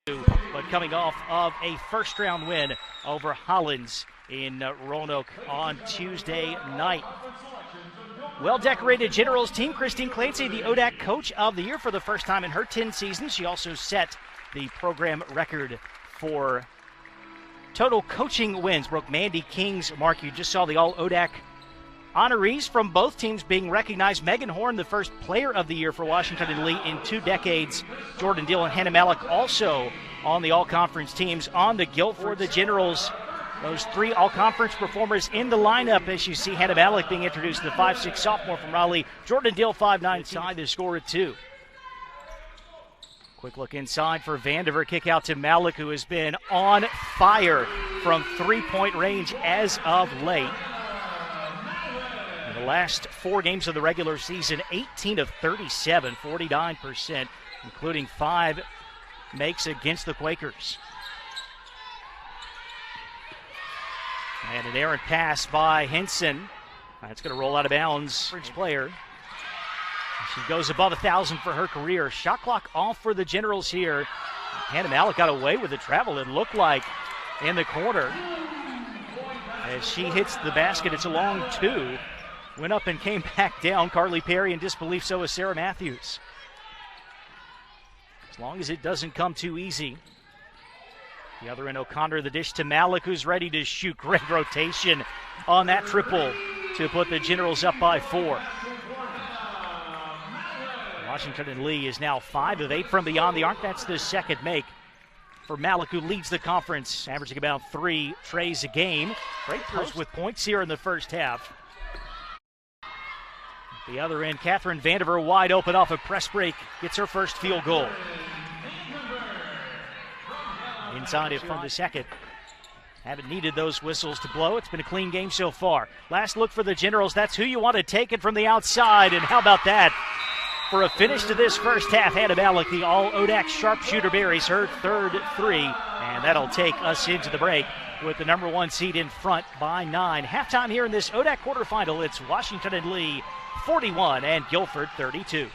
But coming off of a first-round win over Hollins in Roanoke on Tuesday night. Well-decorated Generals team. Christine Clancy, the ODAC Coach of the Year for the first time in her 10 seasons. She also set the program record for total coaching wins. Broke Mandy King's mark. You just saw the All-ODAC honorees from both teams being recognized. Megan Horn, the first Player of the Year for Washington and Lee in 2 decades. Jordan Deal and Hannah Malik also on the all-conference teams. On the Guilford, the Generals, those 3 all-conference performers in the lineup, as you see Hanna Malik being introduced, the 5'6" sophomore from Raleigh. Jordan Deal, 5'9", side, the score at 2. Quick look inside for Vandiver. Kick out to Malik, who has been on fire from three-point range as of late. In the last 4 games of the regular season, 18 of 37, 49%, including 5 makes against the Quakers. And an errant pass by Henson. That's going to roll out of bounds. Player. She goes above 1,000 for her career. Shot clock off for the Generals here. Hannah Malik got away with the travel, it looked like, in the corner. As she hits the basket, it's a long 2. Went up and came back down. Carly Perry in disbelief, so is Sarah Matthews. As long as it doesn't come too easy. The other end, O'Connor, the dish to Malik, who's ready to shoot. Great rotation on that triple to put the Generals up by 4. Washington and Lee is now 5 of 8 from beyond the arc. That's the second make for Malik, who leads the conference, averaging about 3 trays a game. Great post with points here in the first half. The other end, Catherine Vandiver, wide open off a press break, gets her first field goal. Inside it from the second. Haven't needed those whistles to blow. It's been a clean game so far. Last look for the Generals. That's who you want to take it from the outside. And how about that? For a finish to this first half, Hannah Malik, the All-ODAC sharpshooter, buries her 3rd 3. And that'll take us into the break with the number 1 seed in front by 9. Halftime here in this ODAC quarterfinal. It's Washington and Lee 41 and Guilford 32.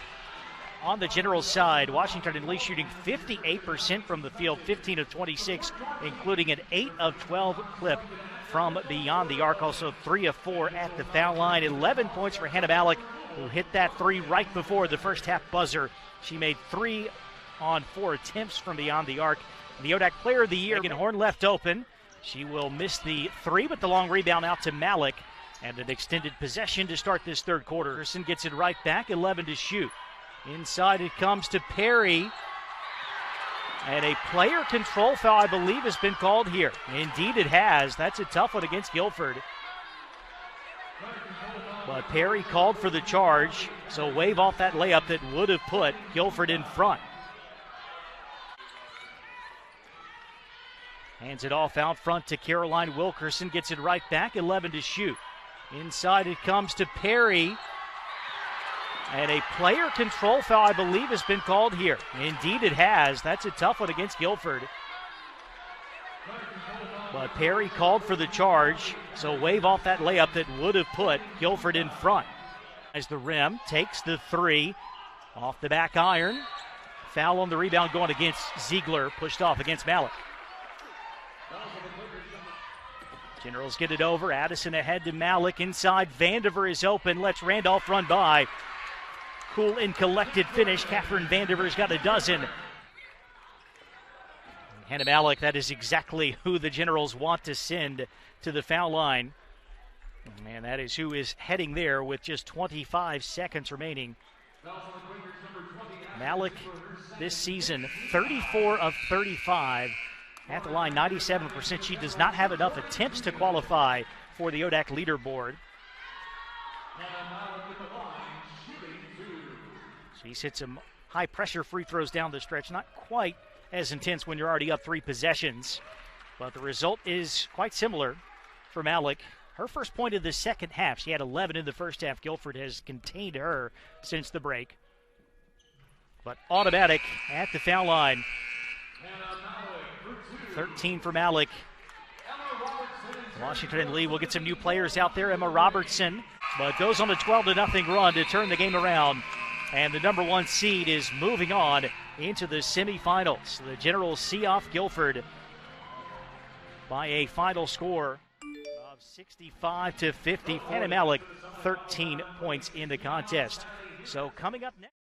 On the Generals side, Washington and Lee shooting 58% from the field, 15 of 26, including an 8 of 12 clip from beyond the arc. Also 3 of 4 at the foul line. 11 points for Hannah Malik, who hit that 3 right before the first half buzzer. She made 3 on 4 attempts from beyond the arc. The ODAC Player of the Year, Megan Horn, left open. She will miss the 3, but the long rebound out to Malik. And an extended possession to start this third quarter. Anderson gets it right back, 11 to shoot. Inside it comes to Perry. And a player control foul, I believe, has been called here. Indeed it has. That's a tough one against Guilford. But Perry called for the charge, so wave off that layup that would have put Guilford in front. Hands it off out front to Caroline Wilkerson. Gets it right back, 11 to shoot. Inside it comes to Perry. And a player control foul, I believe, has been called here. Indeed it has. That's a tough one against Guilford. But Perry called for the charge, so wave off that layup that would have put Guilford in front. As the rim takes the 3 off the back iron. Foul on the rebound going against Ziegler, pushed off against Malik. Generals get it over. Addison ahead to Malik. Inside, Vandiver is open. Lets Randolph run by. Cool and collected finish. Catherine Vandiver's got a dozen. Hannah Malik, that is exactly who the Generals want to send to the foul line. And that is who is heading there with just 25 seconds remaining. Malik this season, 34 of 35. At the line, 97%. She does not have enough attempts to qualify for the ODAC leaderboard. She's hit some high-pressure free throws down the stretch. Not quite as intense when you're already up 3 possessions. But the result is quite similar for Malik. Her first point of the second half. She had 11 in the first half. Guilford has contained her since the break. But automatic at the foul line. 13 for Malik. Washington and Lee will get some new players out there. Emma Robertson, but goes on a 12-0 run to turn the game around. And the number 1 seed is moving on into the semifinals. The Generals see off Guilford by a final score of 65-50. Hanna 13 points in the contest. So coming up next.